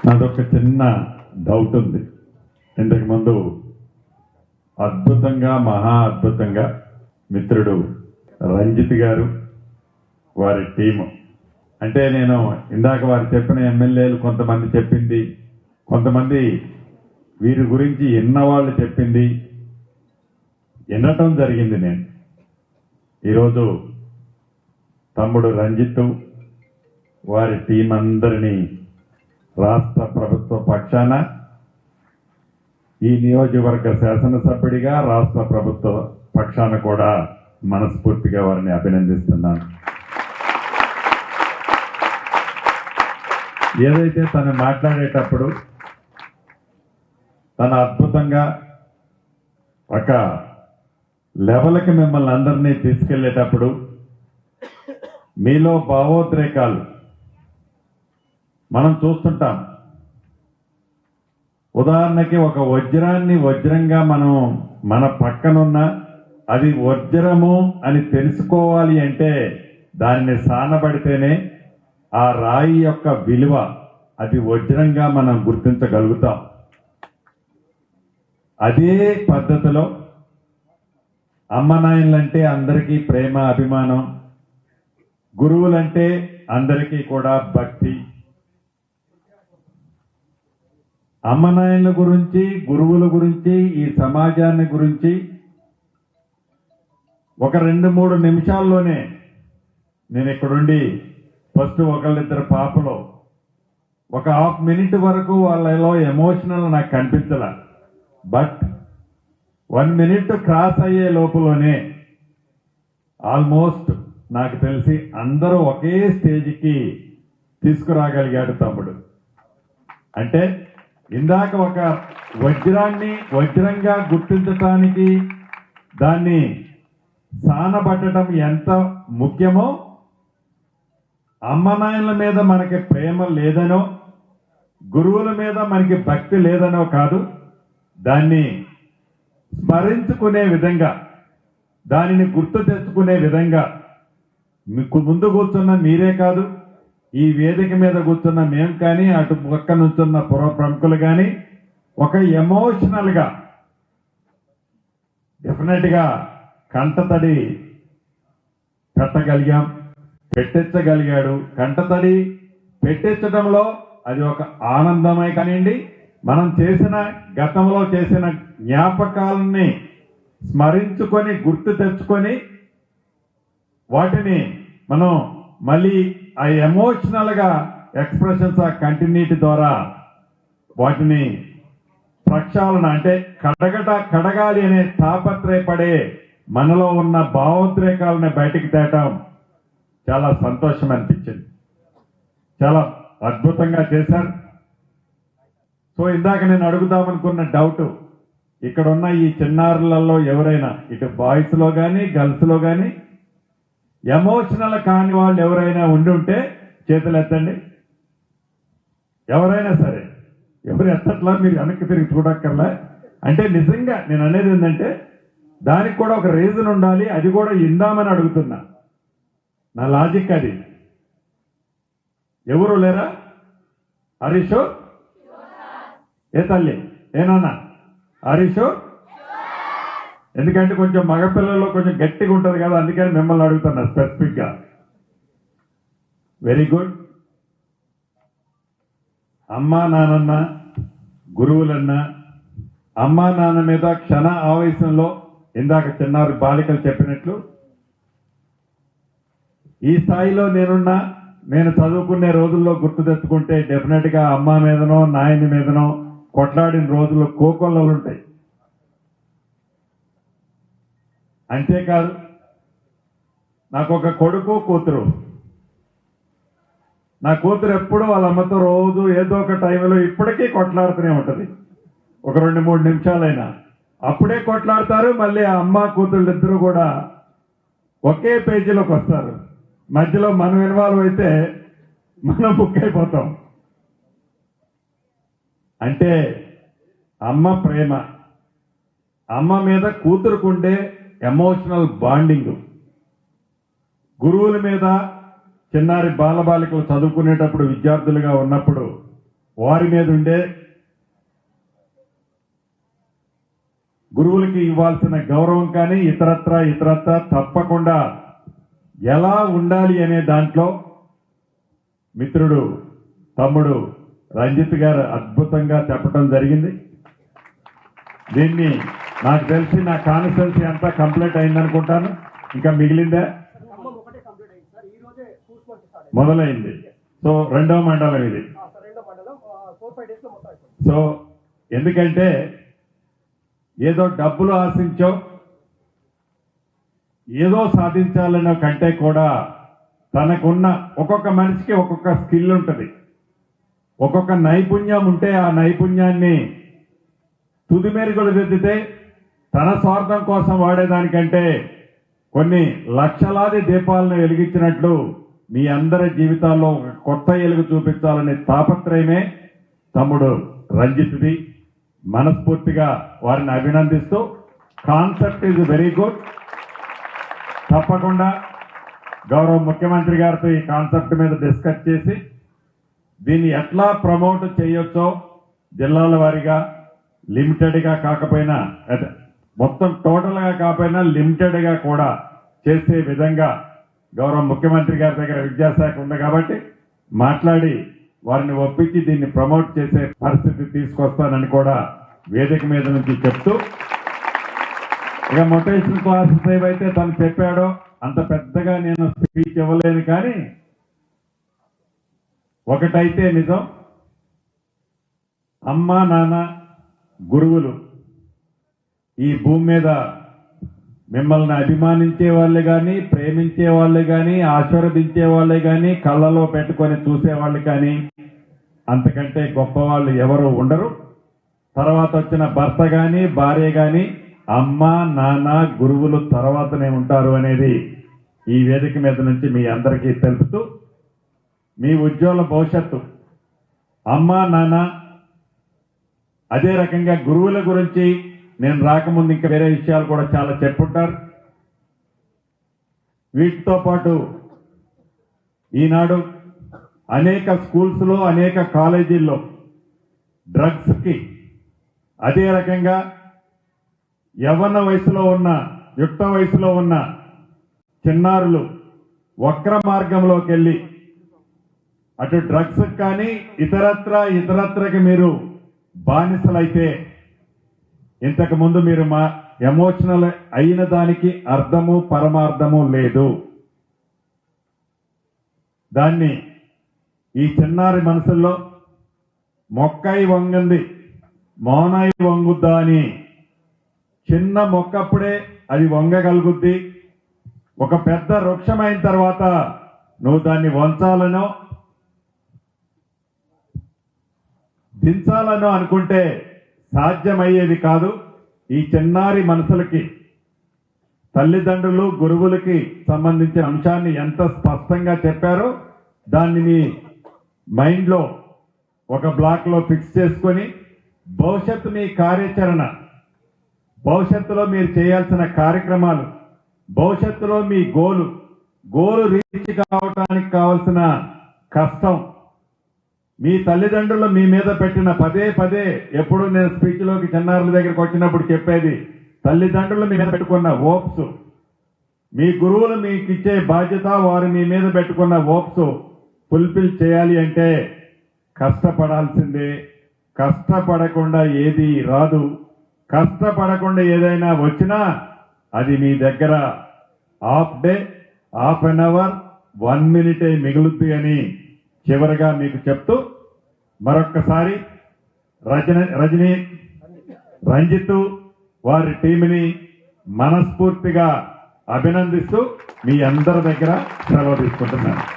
నాదొక చిన్న డౌట్ ఉంది. ఇంతకుముందు అద్భుతంగా మహా అద్భుతంగా మిత్రుడు రంజిత్ గారు వారి టీము అంటే నేను ఇందాక వారు చెప్పిన ఎమ్మెల్యేలు కొంతమంది చెప్పింది, కొంతమంది వీరి గురించి విన్నవాళ్ళు చెప్పింది వినటం జరిగింది. నేను ఈరోజు తమ్ముడు రంజిత్ వారి టీం అందరినీ రాష్ట్ర ప్రభుత్వ పక్షాన ఈ నియోజకవర్గ శాసనసభ్యుడిగా రాష్ట్ర ప్రభుత్వ పక్షాన కూడా మనస్ఫూర్తిగా వారిని అభినందిస్తున్నాను. ఏదైతే తను మాట్లాడేటప్పుడు తను అద్భుతంగా ఒక లెవెల్కి మిమ్మల్ని అందరినీ తీసుకెళ్లేటప్పుడు మీలో భావోద్రేకాలు మనం చూస్తుంటాం. ఉదాహరణకి ఒక వజ్రాన్ని వజ్రంగా మనం మన పక్కనున్న అది వజ్రము అని తెలుసుకోవాలి అంటే దానిని సానబడితేనే ఆ రాయి యొక్క విలువ అది వజ్రంగా మనం గుర్తించగలుగుతాం. అదే పద్ధతిలో అమ్మ నాయనలంటే అందరికీ ప్రేమ అభిమానం, గురువులంటే అందరికీ కూడా భక్తి. అమ్మ నాయనల గురించి, గురువుల గురించి, ఈ సమాజాన్ని గురించి ఒక 2-3 నిమిషాల్లోనే నేను ఇక్కడుండి ఫస్ట్ ఒకళ్ళిద్దరు పాపలో ఒక హాఫ్ మినిట్ వరకు వాళ్ళలో ఎమోషనల్ నాకు కనిపించాల. బట్ 1 మినిట్ క్రాస్ అయ్యే లోపులోనే ఆల్మోస్ట్ నాకు తెలిసి అందరూ ఒకే స్టేజ్కి తీసుకురాగలిగాడు తమ్ముడు. అంటే ఇందాక ఒక వజ్రాన్ని వజ్రంగా గుర్తించటానికి దాన్ని సానబట్టడం ఎంత ముఖ్యమో, అమ్మ నాయనల మీద మనకి ప్రేమ లేదనో, గురువుల మీద మనకి భక్తి లేదనో కాదు, దాన్ని స్మరించుకునే విధంగా, దానిని గుర్తు తెచ్చుకునే విధంగా మీకు ముందు కూర్చున్న మీరే కాదు, ఈ వేదిక మీద కూర్చున్న మేము కానీ, అటు పక్క నుంచున్న ప్రముఖులు కానీ ఒక ఎమోషనల్గా డెఫినెట్గా కంటతడి పెట్టగలిగాం, పెట్టించగలిగాడు. కంటతడి పెట్టించడంలో అది ఒక ఆనందమై కానివ్వండి, మనం చేసిన గతంలో చేసిన జ్ఞాపకాలని స్మరించుకొని గుర్తు తెచ్చుకొని వాటిని మనం మళ్ళీ ఆ ఎమోషనల్గా ఎక్స్ప్రెషన్స్ ఆ కంటిన్యూటీ ద్వారా వాటిని ప్రక్షాళన అంటే కడగాలి అనే తాపత్రయపడే మనలో ఉన్న భావోద్రేకాలని బయటికి తేటం చాలా సంతోషం అనిపించింది. చాలా అద్భుతంగా చేశారు. సో ఇందాక నేను అడుగుదామనుకున్న డౌట్, ఇక్కడ ఉన్న ఈ చిన్నారులలో ఎవరైనా ఇటు బాయ్స్లో కానీ గర్ల్స్లో కానీ ఎమోషనల్ కాని వాళ్ళు ఎవరైనా ఉండి ఉంటే చేతులు ఎత్తండి. ఎవరైనా సరే, ఎవరు ఎత్తట్లా, మీరు వెనక్కి తిరిగి చూడక్కర్లా. అంటే నిజంగా నేను అనేది ఏంటంటే దానికి కూడా ఒక రీజన్ ఉండాలి, అది కూడా ఇందామని అడుగుతున్నా. నా లాజిక్ అది. ఎవరు లేరా? హరీషు ఏ తల్లి ఏనాన్న హరీషు? ఎందుకంటే కొంచెం మగపిల్లల్లో కొంచెం గట్టిగా ఉంటుంది కదా, అందుకని మిమ్మల్ని అడుగుతున్నా స్పెసిఫిక్గా. Very good. అమ్మా నాన్నన్న, గురువులన్నా, అమ్మా నాన్న మీద క్షణ ఆవేశంలో ఇందాక చిన్నారు బాలికలు చెప్పినట్లు ఈ స్థాయిలో నేను చదువుకునే రోజుల్లో గుర్తు తెచ్చుకుంటే డెఫినెట్గా అమ్మ మీదనో నాయని మీదనో కొట్లాడిన రోజులు కోకొల్లలు ఉంటాయి. అంతేకాదు నాకు ఒక కొడుకు కూతురు. నా కూతురు ఎప్పుడూ వాళ్ళ అమ్మతో రోజు ఏదో ఒక టైంలో ఇప్పటికీ కొట్లాడుతూనే ఉంటుంది. ఒక 2-3 నిమిషాలైనా అప్పుడే కొట్లాడతారు. మళ్ళీ ఆ అమ్మ కూతుళ్ళు ఇద్దరు కూడా ఒకే పేజీలోకి వస్తారు. మధ్యలో మనం ఇన్వాల్వ్ అయితే మనం బుక్ అయిపోతాం. అంటే అమ్మ ప్రేమ, అమ్మ మీద కూతురుకుండే ఎమోషనల్ బాండింగ్, గురువుల మీద చిన్నారి బాలబాలికలు చదువుకునేటప్పుడు విద్యార్థులుగా ఉన్నప్పుడు వారి మీద ఉండే గురువులకి ఇవ్వాల్సిన గౌరవం కానీ ఇతరత్ర తప్పకుండా ఎలా ఉండాలి అనే దాంట్లో మిత్రుడు తమ్ముడు రంజిత్ గారు అద్భుతంగా చెప్పడం జరిగింది. దీన్ని నాకు తెలిసి నా కాన్స్టిట్యున్సీ అంతా కంప్లీట్ అయిందనుకుంటాను. ఇంకా మిగిలిందే మొదలైంది. సో రెండవ మండలం ఇది. సో ఎందుకంటే ఏదో డబ్బులు ఆశించో ఏదో సాధించాలనే కంటే కూడా తనకున్న ఒక్కొక్క మనిషికి ఒక్కొక్క స్కిల్ ఉంటుంది, ఒక్కొక్క నైపుణ్యం ఉంటే ఆ నైపుణ్యాన్ని తుది మెరుగులు దిద్దితే తన స్వార్థం కోసం వాడేదానికంటే కొన్ని లక్షలాది దీపాలను వెలిగించినట్లు మీ అందరి జీవితాల్లో ఒక కొత్త వెలుగు చూపించాలనే తాపత్రయమే తమ్ముడు రంజిత్ది. మనస్ఫూర్తిగా వారిని అభినందిస్తూ కాన్సెప్ట్ ఈజ్ వెరీ గుడ్. తప్పకుండా గౌరవ ముఖ్యమంత్రి గారితో ఈ కాన్సెప్ట్ మీద డిస్కస్ చేసి దీన్ని ఎట్లా ప్రమోట్ చేయొచ్చో జిల్లాల వారీగా లిమిటెడ్గా కాకపోయినా మొత్తం టోటల్గా కాకపోయినా లిమిటెడ్గా కూడా చేసే విధంగా గౌరవ ముఖ్యమంత్రి గారి దగ్గర విద్యాశాఖ ఉంది కాబట్టి మాట్లాడి వారిని ఒప్పించి దీన్ని ప్రమోట్ చేసే పరిస్థితి తీసుకొస్తానని కూడా వేదిక మీద నుంచి చెప్తూ, ఇక మోటివేషన్ క్లాసెస్ ఏవైతే తను చెప్పాడో అంత పెద్దగా నేను స్పీచ్ ఇవ్వలేను. కానీ ఒకటైతే నిజం, అమ్మా నాన్న గురువులు ఈ భూమి మీద మిమ్మల్ని అభిమానించే వాళ్ళే కానీ, ప్రేమించే వాళ్ళే కానీ, ఆశీర్వదించే వాళ్ళే కానీ, కళ్ళలో పెట్టుకొని చూసేవాళ్ళు కానీ అంతకంటే గొప్పవాళ్ళు ఎవరు ఉండరు. తర్వాత వచ్చిన భర్త కానీ భార్య కానీ అమ్మ నాన్న గురువులు తర్వాతనే ఉంటారు అనేది ఈ వేదిక మీద నుంచి మీ అందరికీ తెలుపుతూ, మీ ఉజ్వల భవిష్యత్తు అమ్మ నాన్న అదే రకంగా గురువుల గురించి నేను రాకముందు ఇంకా వేరే విషయాలు కూడా చాలా చెప్పుంటారు. వీటితో పాటు ఈనాడు అనేక స్కూల్స్లో అనేక కాలేజీల్లో డ్రగ్స్కి, అదే రకంగా యవ్వన వయసులో ఉన్న యుక్త వయసులో ఉన్న చిన్నారులు వక్ర మార్గంలోకి వెళ్ళి అటు డ్రగ్స్ కానీ ఇతరత్రకి మీరు బానిసలైతే ఇంతకు ముందు మీరు మా ఎమోషనల్ అయిన దానికి అర్థము పరమార్థము లేదు. దాన్ని ఈ చిన్నారి మనసుల్లో మొక్కై వంగంది మౌనై వంగుద్దా అని, చిన్న మొక్కప్పుడే అది వంగగలుగుద్ది. ఒక పెద్ద వృక్షమైన తర్వాత నువ్వు దాన్ని వంచాలనో దించాలనో అనుకుంటే సాధ్యమయ్యేది కాదు. ఈ చిన్నారి మనసులకి తల్లిదండ్రులు గురువులకి సంబంధించిన అంశాన్ని ఎంత స్పష్టంగా చెప్పారో దాన్ని మీ మైండ్లో ఒక బ్లాక్లో ఫిక్స్ చేసుకొని భవిష్యత్తు మీ కార్యాచరణ, భవిష్యత్తులో మీరు చేయాల్సిన కార్యక్రమాలు, భవిష్యత్తులో మీ గోలు రీచ్ కావటానికి కావాల్సిన కష్టం, మీ తల్లిదండ్రులు మీ మీద పెట్టిన పదే ఎప్పుడు నేను స్పీచ్లోకి చిన్నారుల దగ్గరికి వచ్చినప్పుడు చెప్పేది, తల్లిదండ్రులు మీ మీద పెట్టుకున్న హోప్స్, మీ గురువులు మీకు ఇచ్చే బాధ్యత, వారు మీ మీద పెట్టుకున్న హోప్స్ ఫుల్ఫిల్ చేయాలి అంటే కష్టపడాల్సిందే. కష్టపడకుండా ఏది రాదు. కష్టపడకుండా ఏదైనా వచ్చినా అది మీ దగ్గర half day, half an hour, 1 మినిటే మిగులుద్ది అని చివరిగా మీకు చెప్తూ మరొక్కసారి రంజిత్ వారి టీంని మనస్ఫూర్తిగా అభినందిస్తూ మీ అందరి దగ్గర సెలవు తీసుకుంటున్నాను.